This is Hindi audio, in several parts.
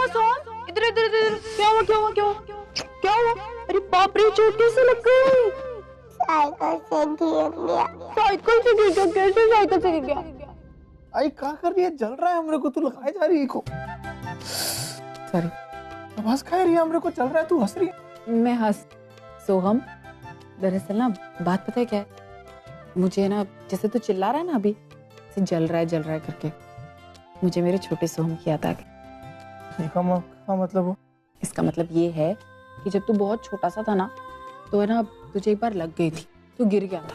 हुआ सोम? इधर इधर इधर, क्या हुआ क्या हुआ क्या हुआ क्या हुआ? अरे बाप रे, चोट कैसे लग गई? साइकिल से गिर गया। साइकिल से गिर गया? कैसे साइकिल से गिर गया? आई क्या कर रही है? जल रहा है हमरे को, तू लगाए जा रही है को। सॉरी, आवाज खा रही है हमरे को, चल रहा है, तू हंस रही है। मैं हंस सोहम, दरअसल ना बात पता है क्या है, मुझे ना जैसे तू चिल्ला रहा है ना अभी से जल रहा है करके, मुझे मेरे छोटे सोहम की याद आ गई। क्या मतलब हो? इसका मतलब ये है कि जब तू बहुत छोटा सा था ना, तो है ना तुझे एक बार लग गई थी, तू गिर गया था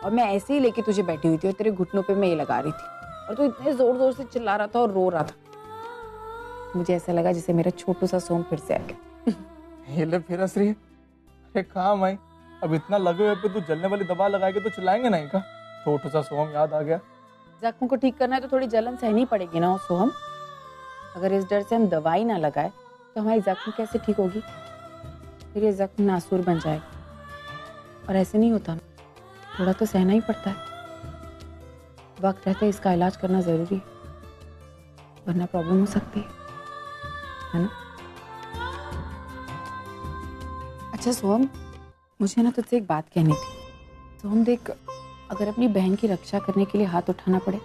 और मैं ऐसे ही लेके तुझे बैठी हुई थी और तेरे घुटनों पे मैं ये लगा रही थी और तू इतने जोर जोर से चिल्ला रहा था और रो रहा था। मुझे ऐसा लगा जैसे मेरा छोटू सा सोम फिर से आ गया। ये ले फिर हंस रही है। अरे काम आई, अब इतना लगे हुए पे तू जलने वाली दवा लगाएगी तो चिल्लाएंगे नहीं का? छोटू सा सोम याद आ गया। जख्म को ठीक करना है तो थोड़ी जलन सहनी पड़ेगी ना सोहम। अगर इस डर से हम दवाई ना लगाए तो हमारी जख्म कैसे ठीक होगी? फिर ये जख्म नासूर बन जाएगा और ऐसे नहीं होता ना, थोड़ा तो सहना ही पड़ता है। वक्त रहते इसका इलाज करना जरूरी है, वरना प्रॉब्लम हो सकती है ना? अच्छा सोहम, मुझे ना तुझसे एक बात कहनी थी। सोहम देख, अगर अपनी बहन की रक्षा करने के लिए हाथ उठाना पड़े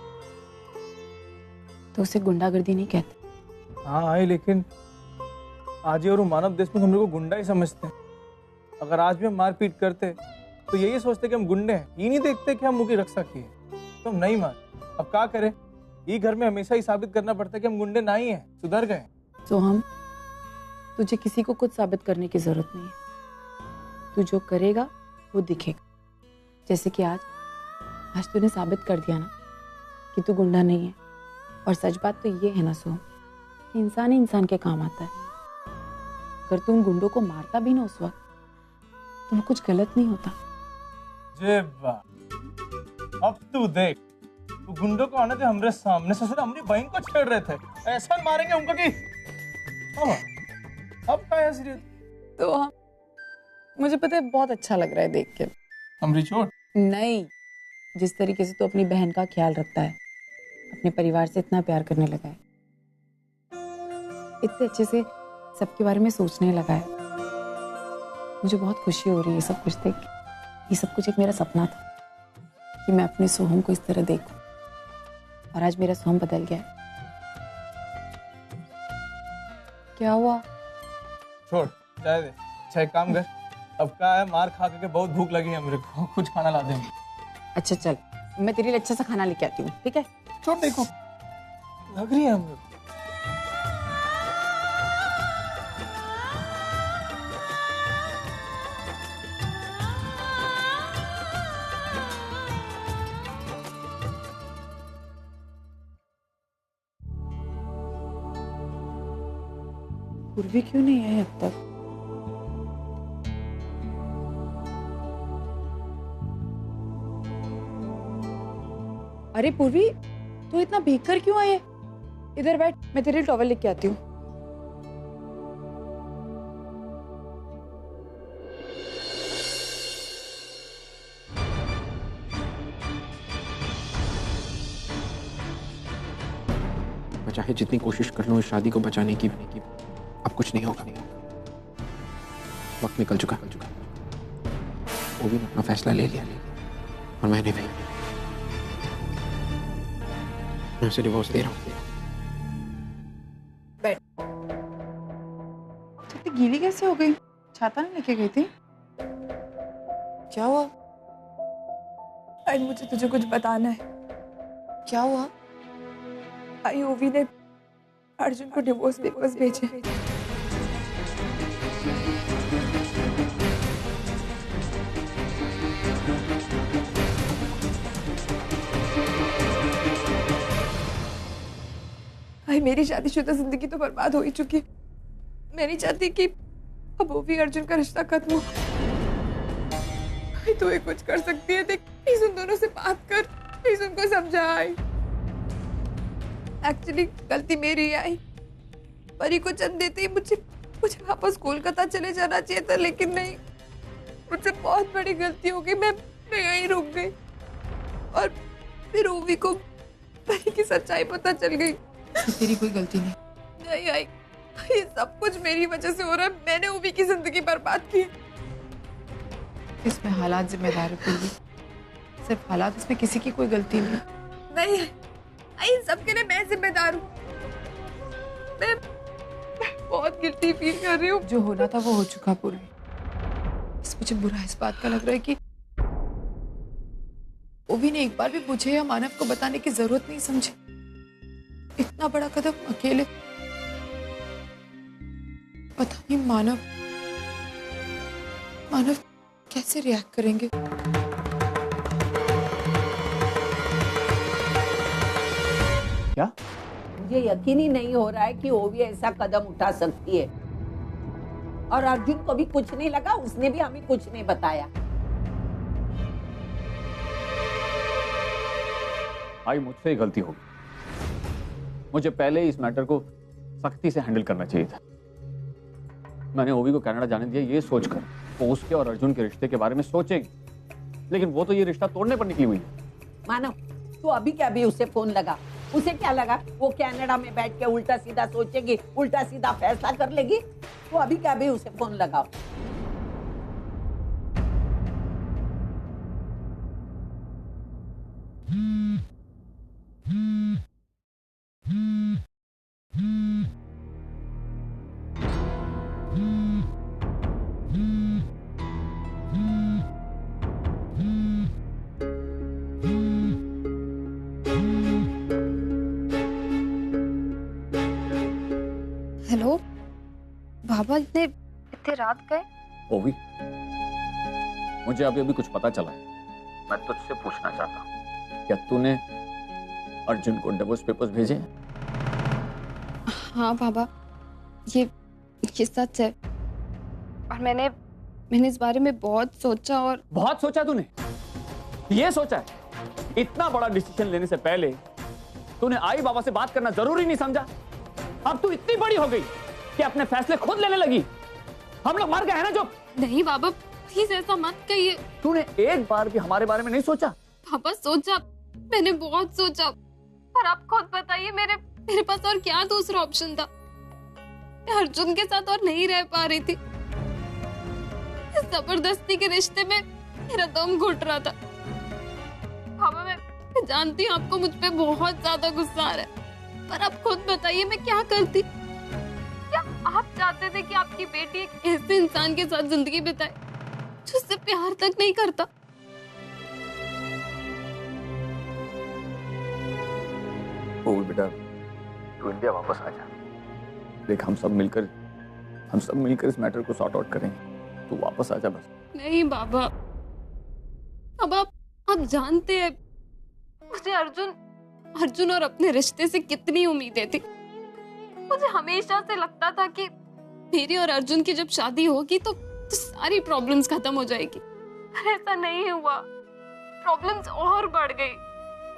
तो उसे गुंडागर्दी नहीं कहते। हाँ आई, लेकिन आज ये और मानव देश में हम लोग को गुंडा ही समझते हैं। अगर आज भी हम मारपीट करते तो यही सोचते कि हम गुंडे हैं, ये नहीं देखते कि हम उनकी रक्षा की है। तो हम नहीं मान, अब क्या करें? ये घर में हमेशा ही साबित करना पड़ता है कि हम गुंडे नहीं हैं, सुधर गए। तो हम तुझे किसी को कुछ साबित करने की जरूरत नहीं है। तू जो करेगा वो दिखेगा। जैसे कि आज तूने साबित कर दिया ना कि तू गुंडा नहीं है। और सच बात तो ये है ना सोहम, कि इंसान ही इंसान के काम आता है। अगर तुम गुंडों को मारता भी ना उस वक्त तो वो कुछ गलत नहीं होता। जे वाह, अब तू देख, तू गुंडों को आने थे हमरे सामने, ससुर हमारी बहन को छेड़ रहे थे, ऐसा मारेंगे उनको कि अब क्या है सीरियस? तो हम, मुझे पता है बहुत अच्छा लग रहा है देख के। हमारी चोट नहीं, जिस तरीके से तू अपनी बहन का ख्याल रखता है, अपने परिवार से इतना प्यार करने लगा है, इतने अच्छे से सबके बारे में सोचने लगा है, मुझे बहुत खुशी हो रही है सब कुछ देख के। ये सब कुछ एक मेरा सपना था कि मैं अपने सोहम को इस तरह देखूं, और आज मेरा सोहम बदल गया है। क्या हुआ? छोड़, चाय दे। अच्छा एक काम कर, अब क्या है, मार खा के बहुत भूख लगी है मेरे को, कुछ खाना ला दे। अच्छा चल, मैं तेरे लिए अच्छा सा खाना लेके आती हूँ, ठीक है? छोड़, देखो लग रही है हम लोग। पूर्वी क्यों नहीं है अब तक? अरे पूर्वी, तू इतना भीग कर क्यों आई है? इधर बैठ, मैं तेरे लिए टॉवल लेके आती हूँ। मैं चाहे जितनी कोशिश कर लूं इस शादी को बचाने की, अब कुछ नहीं होगा। वक्त निकल चुका। वो भी अपना फैसला ले लिया और मैंने भी। मैं उसे डिवोर्स दे रहा हूँ। बैठ। इतनी गीली कैसे हो गई? छाता नहीं लेके गई थी? क्या हुआ? आई, मुझे तुझे कुछ बताना है। क्या हुआ? आई, ओवी ने अर्जुन को डिवोर्स पेपर्स भेजे। आई, मेरी शादीशुदा जिंदगी तो बर्बाद हो ही चुकी है। मैं नहीं चाहती कि अब ओवी अर्जुन का रिश्ता खत्म हो। आई, तू ही कुछ कर सकती है। देख, प्लीज उन दोनों से बात कर, प्लीज उनको समझा। आई, एक्चुअली गलती मेरी है। आई, परी को चंद देते ही मुझे वापस कोलकाता चले जाना चाहिए था, लेकिन नहीं, मुझसे बहुत बड़ी गलती हो गई। मैं यहीं रुक गई और फिर ओवी को परी की सच्चाई पता चल गई। तेरी कोई गलती नहीं। नहीं आई, ये सब कुछ मेरी वजह से हो रहा है। मैंने ओवी की जिंदगी बर्बाद की। इसमें हालात जिम्मेदार है पूर्वी, सिर्फ हालात, इसमें किसी की कोई गलती नहीं। नहीं, इन सब के लिए मैं जिम्मेदार हूँ। मैं बहुत गिल्टी फील कर रही हूँ। जो होना था वो हो चुका पूर्वी। बस मुझे बुरा इस बात का लग रहा है कि ओवी ने एक बार भी मुझे या मानव को बताने की जरूरत नहीं समझी। इतना बड़ा कदम अकेले, पता नहीं मानव कैसे रिएक्ट करेंगे। क्या? मुझे यकीन ही नहीं हो रहा है कि ओवी ऐसा कदम उठा सकती है। और अर्जुन को भी कुछ नहीं लगा, उसने भी हमें कुछ नहीं बताया। भाई मुझसे ही गलती होगी। मुझे पहले ही इस मैटर को सख्ती से हैंडल करना चाहिए था। मैंने ओवी को कनाडा जाने दिया ये सोचकर वो उसके और अर्जुन के रिश्ते के बारे में सोचेगी, लेकिन वो तो ये रिश्ता तोड़ने पर निकली हुई है। मानव, तू अभी क्या भी उसे फोन लगा। उसे क्या लगा वो कनाडा में बैठ के उल्टा सीधा सोचेगी, उल्टा सीधा फैसला कर लेगी? तो अभी क्या भी उसे फोन लगाओ। हेलो बाबा, इतने रात गए? ओवी, मुझे अभी अभी कुछ पता चला है। मैं तुझसे पूछना चाहता हूँ, क्या तूने अर्जुन को डिवोर्स पेपर्स भेजे हैं? हाँ बाबा, ये सच है। और मैंने इस बारे में बहुत सोचा। और बहुत सोचा तूने? ये सोचा है इतना बड़ा डिसीजन लेने से पहले तूने आई बाबा से बात करना जरूरी नहीं समझा? अब तू इतनी बड़ी हो गई कि अपने फैसले खुद लेने लगी। हम लोग मर गए हैं ना जो। नहीं बाबा, प्लीज ऐसा मत कहिए। तूने एक बार भी हमारे बारे में नहीं सोचा? पापा सोचा, मैंने बहुत सोचा, पर आप खुद बताइए मेरे पास और क्या दूसरा ऑप्शन था। मैं अर्जुन के साथ और नहीं रह पा रही थी। इस जबरदस्ती के रिश्ते में मेरा दम घुट रहा था। पापा, मैं जानती हूँ आपको मुझ पे बहुत ज्यादा गुस्सा आ रहा है, पर आप खुद बताइए मैं क्या करती? क्या आप चाहते थे कि आपकी बेटी एक ऐसे इंसान के साथ जिंदगी बिताए जो उससे प्यार तक नहीं करता? ओवी बेटा, तू इंडिया वापस आ जा। देख, हम सब मिलकर इस मैटर को सॉर्ट आउट करेंगे। तू वापस आ जा बस। नहीं बाबा, अब आप जानते हैं मुझे अर्जुन और अपने रिश्ते से कितनी उम्मीदें थी। मुझे हमेशा से लगता था कि मेरी और अर्जुन की जब शादी होगी तो सारी प्रॉब्लम्स खत्म हो जाएगी, पर ऐसा नहीं हुआ। प्रॉब्लम्स और बढ़ गई।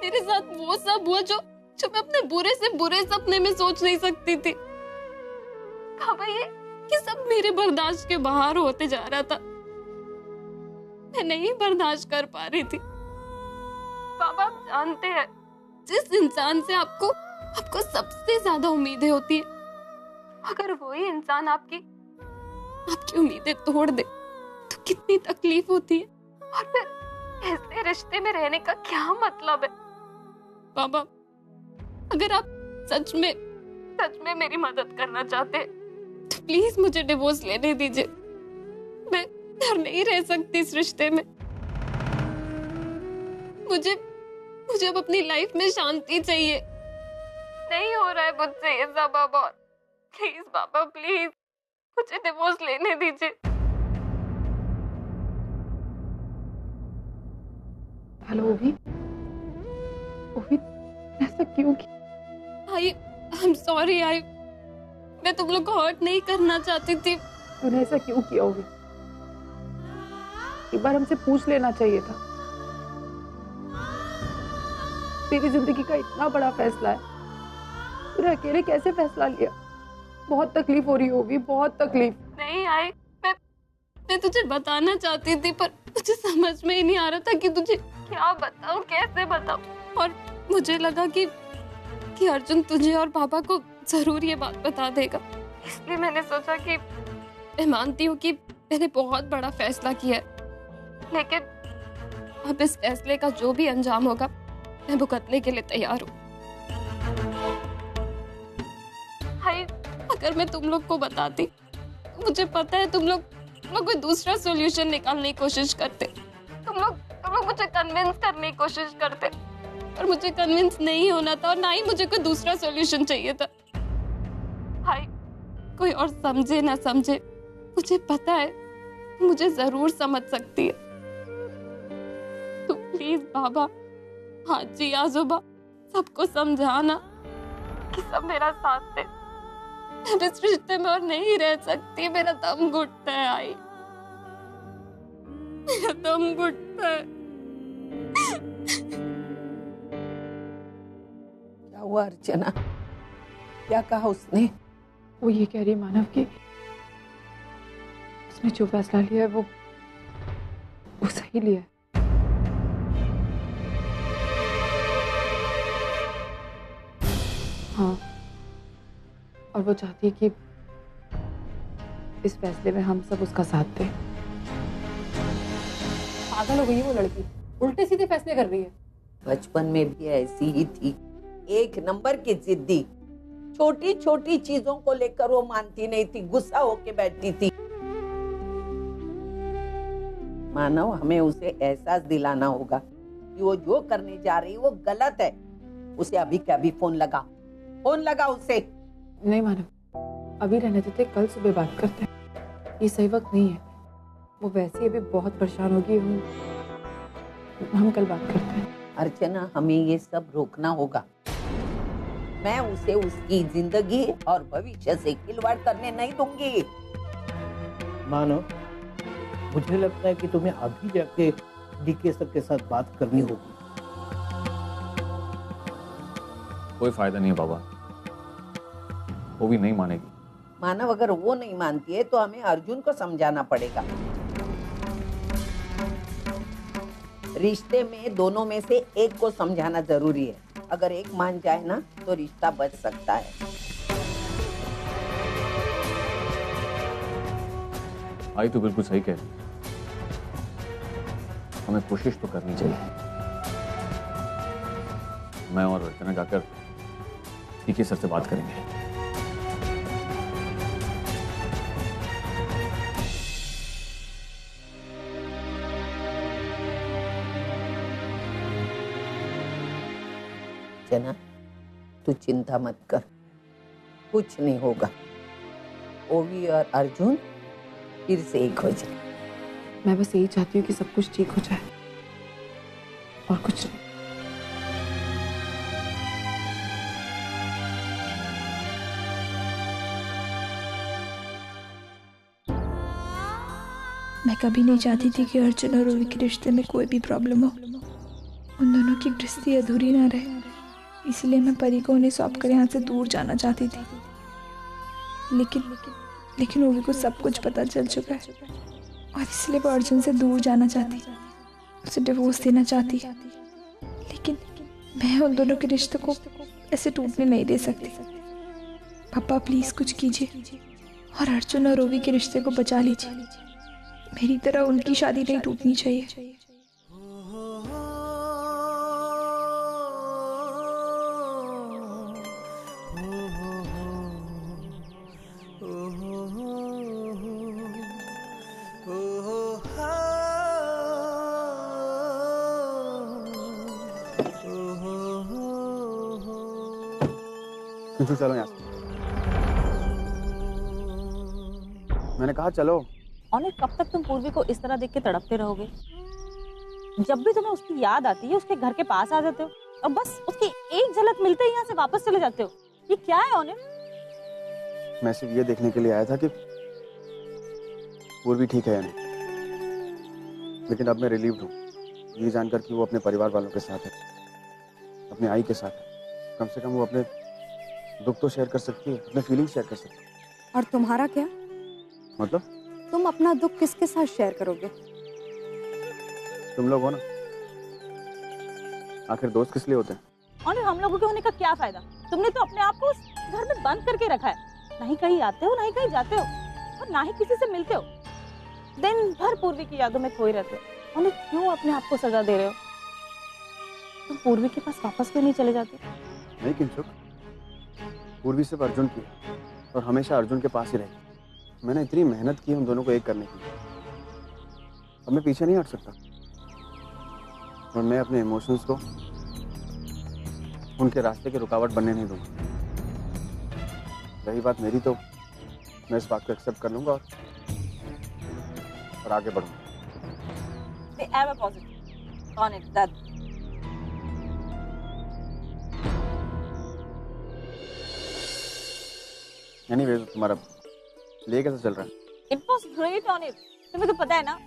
मेरे साथ वो सब हुआ जो मैं अपने बुरे से बुरे सपने में सोच नहीं सकती थी। बाबा, ये सब मेरे बर्दाश्त के बाहर होते जा रहा था। मैं नहीं बर्दाश्त कर पा रही थी। बाबा, आप जानते हैं जिस इंसान से आपको सबसे ज्यादा उम्मीदें होती है, अगर वही इंसान आपकी उम्मीदें तोड़ दे तो कितनी तकलीफ होती है। और फिर ऐसे रिश्ते में रहने का क्या मतलब है? बाबा, अगर आप सच में मेरी मदद करना चाहते हैं तो प्लीज मुझे डिवोर्स लेने दीजिए। मैं नहीं रह सकती इस रिश्ते में। मुझे अब अपनी लाइफ में शांति चाहिए। नहीं हो रहा है मुझसे ये सब बाबा। प्लीज बाबा, प्लीज मुझे डिवोर्स लेने दीजिए। हेलो ओवी, ऐसा क्यों किया? I am sorry. मैं तुम लोग को हर्ट नहीं करना चाहती थी। तूने ऐसा क्यों किया ओवी? एक बार हमसे पूछ लेना चाहिए था। तेरी जिंदगी का इतना बड़ा फैसला है, तूने अकेले कैसे फैसला लिया? बहुत तकलीफ हो रही होगी, बहुत तकलीफ। नहीं आई, मैं तुझे बताना चाहती थी, पर मुझे समझ में ही नहीं आ रहा था कि तुझे क्या बताऊं, कैसे बताऊं। और मुझे लगा कि अर्जुन तुझे और पापा को जरूर ये बात बता देगा, इसलिए मैंने सोचा कि मैं मानती हूँ कि मैंने बहुत बड़ा फैसला किया है, लेकिन अब इस फैसले का जो भी अंजाम होगा मैं भुगतने के लिए तैयार हूँ। भाई, अगर मैं तुम लोग को बताती, मुझे पता है तुम लोग कोई दूसरा सॉल्यूशन निकालने की कोशिश करते, तुम लोग मुझे कन्विंस करने की कोशिश करते, और मुझे कन्विंस नहीं होना था और ना ही मुझे कोई दूसरा सॉल्यूशन चाहिए था। भाई, कोई और समझे ना समझे, मुझे पता है मुझे जरूर समझ सकती है। तो प्लीज बाबा, हाजी, आजोबा, सबको समझाना कि सब मेरा साथ दे। मैं इस रिश्ते में और नहीं रह सकती, मेरा दम घुटता है। आई, मेरा दम घुटता है। क्या हुआ अर्चना? क्या कहा उसने? वो ये कह रही है मानव कि उसने जो फैसला लिया है वो सही लिया है। हाँ, और वो चाहती है कि इस फैसले में हम सब उसका साथ दें। पागल हो गई है वो लड़की, उल्टे सीधे फैसले कर रही है। बचपन में भी ऐसी ही थी, एक नंबर की जिद्दी। छोटी छोटी चीजों को लेकर वो मानती नहीं थी, गुस्सा होके बैठती थी। मानव, हमें उसे एहसास दिलाना होगा कि वो जो करने जा रही है वो गलत है। उसे अभी क्या अभी फोन लगा उसे। नहीं मानव, अभी रहने देते, कल सुबह बात करते हैं। ये सही वक्त नहीं है। वो वैसे ही अभी बहुत परेशान होगी। हम कल बात करते हैं। अर्चना, हमें ये सब रोकना होगा। मैं उसे उसकी जिंदगी और भविष्य से खिलवाड़ करने नहीं दूंगी। मानो, मुझे लगता है कि तुम्हें अभी जाके डीके सर के साथ बात करनी होगी। कोई फायदा नहीं है बाबा, वो भी नहीं मानेगी। मानव, अगर वो नहीं मानती है तो हमें अर्जुन को समझाना पड़ेगा। रिश्ते में दोनों में से एक को समझाना जरूरी है। अगर एक मान जाए ना तो रिश्ता बच सकता है। आई तो बिल्कुल सही कह रही, हमें कोशिश तो करनी चाहिए। मैं और अर्चना जाकर डीके सर से बात करेंगे। जना, तू चिंता मत कर, कुछ नहीं होगा। ओवी और अर्जुन फिर से एक हो जाए। मैं बस यही चाहती हूँ कि सब कुछ ठीक हो जाए, और कुछ नहीं। मैं कभी नहीं चाहती थी कि अर्जुन और ओवी के रिश्ते में कोई भी प्रॉब्लम हो, उन दोनों की गृहस्थी अधूरी ना रहे। इसलिए मैं परी को उन्हें सौंप कर यहाँ से दूर जाना चाहती थी। लेकिन ओवी को सब कुछ पता चल चुका है, और इसलिए वो अर्जुन से दूर जाना चाहती, उसे डिवोर्स देना चाहती। लेकिन मैं उन दोनों के रिश्ते को ऐसे टूटने नहीं दे सकती। पापा, प्लीज कुछ कीजिए और अर्जुन और ओवी के रिश्ते को बचा लीजिए। मेरी तरह उनकी शादी नहीं टूटनी चाहिए। चलो यहाँ से। मैंने कहा चलो। और कब तक तुम पूर्वी को इस तरह देख के तड़पते रहोगे? जब भी तुम्हें उसकी याद आती है उसके घर के पास आ जाते हो और बस उसकी एक झलक मिलते ही यहाँ से वापस चले जाते हो। ये क्या है ओने? मैं सिर्फ ये देखने के लिए आया था कि पूर्वी ठीक है या नहीं, लेकिन अब मैं रिलीव्ड हूँ ये जानकर कि वो अपने परिवार वालों के साथ है, अपने आई के साथ है। कम से कम वो अपने दुख तो शेयर कर सकती है, अपने फीलिंग शेयर कर सकती है। और तुम्हारा क्या? मतलब? तुम अपना दुख किसके साथ शेयर करोगे? तुम लोग हो ना, आखिर दोस्त किस लिए होते हैं? और हम लोगों के होने का क्या फायदा? तुमने तो अपने आप को उस घर में बंद करके रखा है। ना ही कहीं आते हो, ना ही कहीं जाते हो, और ना ही किसी से मिलते हो। दिन भर पूर्वी की यादों में खोए रहते हो। और क्यों अपने आप को सजा दे रहे हो? तुम पूर्वी के पास वापस क्यों नहीं चले जाते? नहीं किंचुक, पूर्वी सिर्फ अर्जुन की है और हमेशा अर्जुन के पास ही रहेगी। मैंने इतनी मेहनत की उन दोनों को एक करने की, अब मैं पीछे नहीं हट सकता। और मैं अपने इमोशंस को उनके रास्ते की रुकावट बनने नहीं दूंगा। रही बात मेरी, तो मैं इस बात को एक्सेप्ट कर लूंगा और आगे बढ़ूंगा। They have a positive on it, that anyways, तुम्हारा प्ले कैसा चल रहा है? It was great on it. तुम्हें तो पता है ना,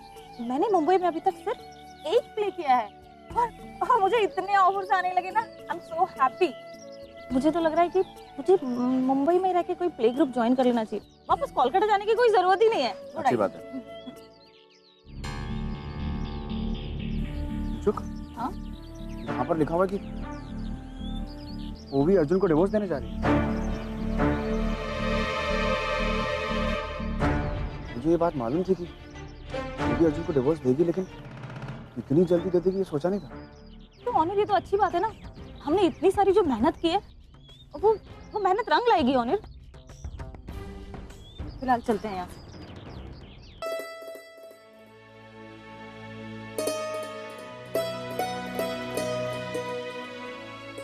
मैंने मुंबई में अभी तक सिर्फ एक प्ले किया है और मुझे इतने ऑफर्स आने लगे ना, आई एम सो हैप्पी। मुझे तो लग रहा है कि मुझे मुंबई में रह के कोई प्ले ग्रुप ज्वाइन कर लेना चाहिए। वापस कोलकाता जाने की कोई जरूरत ही नहीं है। अच्छी बात है। चुक, हाँ? यहाँ पर लिखा हुआ है कि वो भी अर्जुन को डिवोर्स देने जा रही है। मुझे ये बात मालूम थी कि वो भी अर्जुन को डिवोर्स देगी, लेकिन इतनी जल्दी दे देगी ये सोचा नहीं था। तो ऑनिर, ये तो अच्छी बात है ना। हमने इतनी सारी जो मेहनत की है वो मेहनत रंग लाएगी ऑनिर। फिलहाल चलते हैं यहाँ से।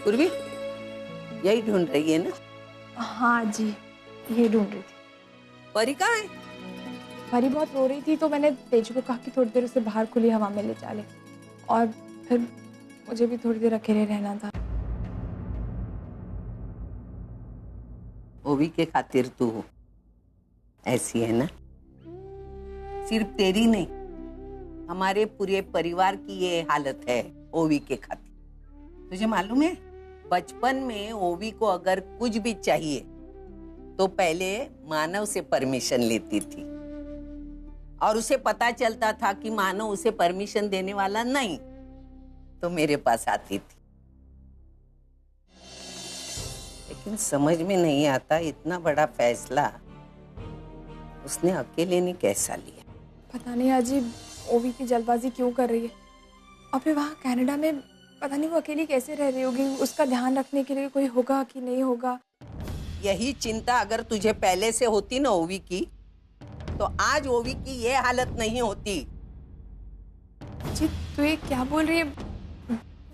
पूर्वी यही ढूंढ रही है ना? हाँ जी, ये ढूंढ रही थी। परी कहाँ है? परी बहुत रो रही थी, तो मैंने तेजू को कहा कि थोड़ी देर उसे बाहर खुली हवा में ले चले, और फिर मुझे भी थोड़ी देर अकेले रहना था। ओवी के खातिर तू ऐसी है ना? सिर्फ तेरी नहीं, हमारे पूरे परिवार की ये हालत है ओवी के खातिर। तुझे मालूम है, बचपन में ओवी को अगर कुछ भी चाहिए तो पहले मानव से परमिशन लेती थी, और उसे पता चलता था कि मानव उसे परमिशन देने वाला नहीं, तो मेरे पास आती थी। लेकिन समझ में नहीं आता, इतना बड़ा फैसला उसने अकेले ने कैसा लिया? पता नहीं अजीब ओवी की जल्दबाजी क्यों कर रही है, और फिर वहाँ कनाडा में पता नहीं वो अकेली कैसे रह रही होगी। उसका ध्यान रखने के लिए कोई होगा कि नहीं होगा। यही चिंता अगर तुझे पहले से होती ना ओवी की, तो आज ओवी की ये हालत नहीं होती। जी तू ये क्या बोल रही है?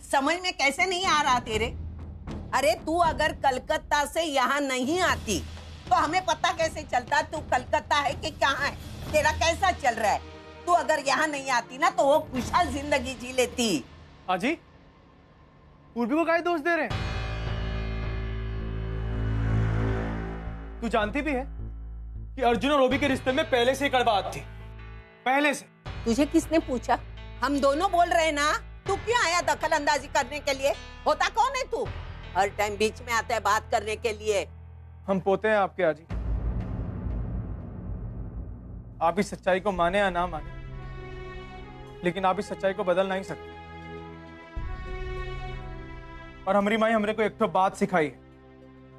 समझ में कैसे नहीं आ रहा तेरे? अरे तू अगर कलकत्ता से यहाँ नहीं आती तो हमें पता कैसे चलता तू कलकत्ता है कि कहाँ है, तेरा कैसा चल रहा है। तू अगर यहाँ नहीं आती ना तो वो खुशहाल जिंदगी जी लेती। आजी, पूर्वी को काहे दोष दे रहे हैं? तू जानती भी है कि अर्जुन और ओवी के रिश्ते में पहले से कड़वाहट थी, पहले से। तुझे किसने पूछा? हम दोनों बोल रहे ना, तू क्यों आया दखल अंदाजी करने के लिए? होता कौन है तू? हर टाइम बीच में आता है बात करने के लिए। हम पोते हैं आपके आजी, आप इस सच्चाई को माने या ना माने, लेकिन आप इस सच्चाई को बदल नहीं सकते। और हमारी माई हमरे को एक तो बात सिखाई है,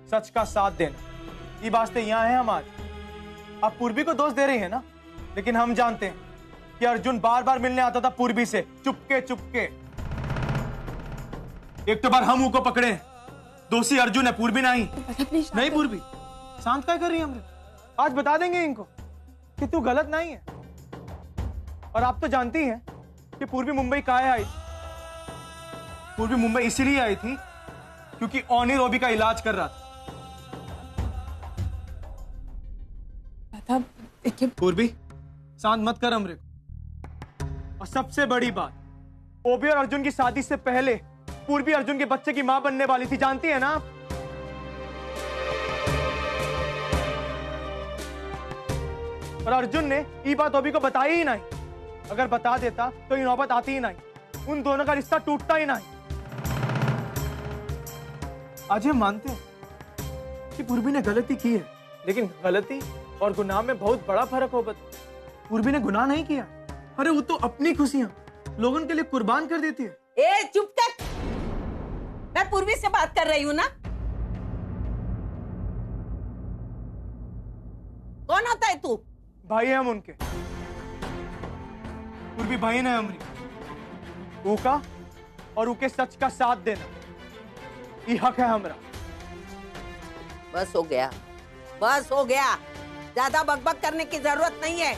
सच का साथ देना। ये वास्ते यहाँ है हम आज। आप पूर्वी को दोष दे रही है ना, लेकिन हम जानते हैं कि अर्जुन बार बार मिलने आता था पूर्वी से, चुपके चुपके। एक तो बार हम उनको पकड़े, दोषी अर्जुन है, पूर्वी नहीं। नहीं पूर्वी, शांत क्या कर रही है हमरे? आज बता देंगे इनको कि तू गलत नहीं है। और आप तो जानती हैं कि पूर्वी मुंबई काहे आई? पूर्वी मुंबई इसीलिए आई थी क्योंकि ऑनिर ओवी का इलाज कर रहा था। पूर्वी, शांत मत कर हमरे को। और सबसे बड़ी बात, ओवी और अर्जुन की शादी से पहले पूर्वी अर्जुन के बच्चे की मां बनने वाली थी, जानती है ना आप? और अर्जुन ने ये बात ओवी को बताई ही नहीं। अगर बता देता तो ये नौबत आती ही नहीं, उन दोनों का रिश्ता टूटता ही नहीं। आज हम मानते हैं कि पूर्वी ने गलती की है, लेकिन गलती और गुनाह में बहुत बड़ा फर्क होगा। पूर्वी ने गुनाह नहीं किया, अरे वो तो अपनी खुशियां लोगों के लिए कुर्बान कर देती है। ए चुप कर, मैं पूर्वी से बात कर रही हूँ ना। कौन होता है तू? भाई है हम उनके, पूर्वी बहन है हमारी। ऊका और ऊके सच का साथ देना ये हक है हमारा। बस हो गया, बस हो गया। ज्यादा बकबक करने की जरूरत नहीं है।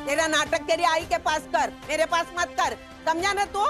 तेरा नाटक तेरी आई के पास कर, मेरे पास मत कर, समझा ना तू?